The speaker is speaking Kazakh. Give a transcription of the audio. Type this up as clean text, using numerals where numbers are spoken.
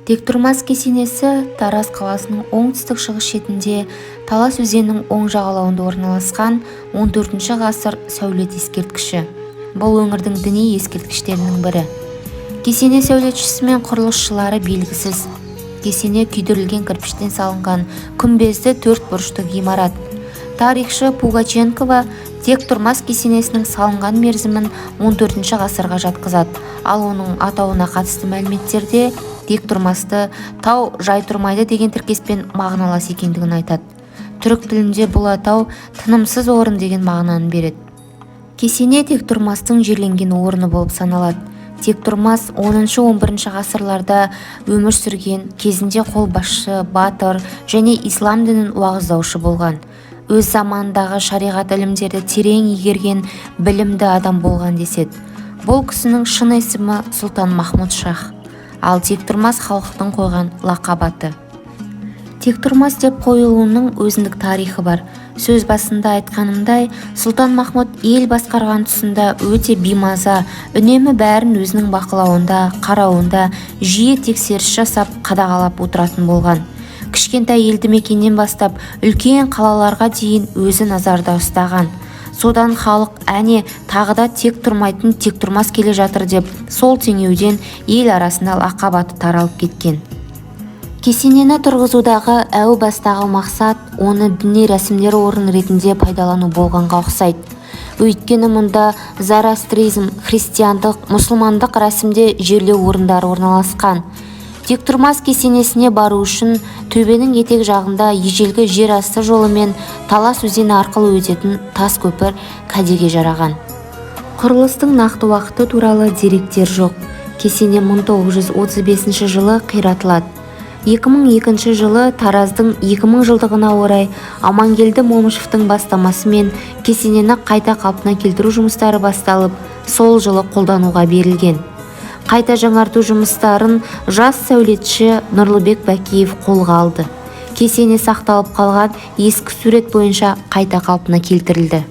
Тектұрмас кесенесі Тараз қаласының оңтүстік-шығыс шетінде Талас өзенінің оң жағалауында орналасқан 14 ғасыр сәулет ескерткіші. Бұл өңірдің діни ескерткіштерінің бірі. Кесене сәулетшісі мен құрылысшылары белгісіз. Кесене күйдірілген кірпіштен салынған күмбезді 4 бұрышты ғимарат. Тарихшы Пугаченкова Тектұрмас кесенесінің салынған мерзімін 14 ғасырға жатқызады, ал оның атауына қатысты мәліметтерде Тектұрмасты тау жай тұрмайды деген тіркеспен мағыналас екендігін айтады. Түрік тілінде бұл атау тынымсыз орын деген мағынаны береді. Кесене Тектұрмастың жерленген орны болып саналады. Тектұрмас 10-11 ғасырларда өмір сүрген, кезінде қолбасшы, батыр және ислам дінін уағыздаушы болған. Өз заманындағы шариғат ілімдерді терең игерген білімді адам болған деседі. Бұл кісінің шын есімі Сұлтан Махмұд Шах, ал Тектұрмас халықтың қойған лақап аты. Тектұрмас деп қойылуының өзіндік тарихы бар. Сөз басында айтқанымдай, Сұлтан Махмұд ел басқарған тұсында өте беймаза, үнемі бәрін өзінің бақылауында, қарауында, жиі тексеріс жасап, қадағалап отыратын болған. Кішкентай елді мекеннен бастап үлкен қалаларға дейін өзі назарда ұстаған. Содан халық әне тағы да тек тұрмайтын Тектұрмас келе жатыр деп сол теңеуден ел арасында лақап аты таралып кеткен. Кесенені тұрғызудағы әу бастағы мақсат оны діни рәсімдер орын ретінде пайдалану болғанға ұқсайды. Өйткені мұнда зороастризм, христиандық, мұсылмандық рәсімде жерлеу орындары орналасқан. Тектұрмас кесенесіне бару үшін төбенің етек жағында ежелгі жер асты жолымен Талас өзені арқылы өтетін тас көпір кәдеге жараған. Құрылыстың нақты уақыты туралы деректер жоқ. Кесене 1935 жылы қиратылады. 2002 жылы Тараздың 2000 жылдығына орай Амангелді Момышевтың бастамасымен кесенені қайта қалпына келтіру жұмыстары басталып, сол жылы қолдануға берілген. Қайта жаңарту жұмыстарын жас сәулетші Нұрлыбек Бәкиев қолға алды. Кесене сақталып қалған ескі сурет бойынша қайта қалпына келтірілді.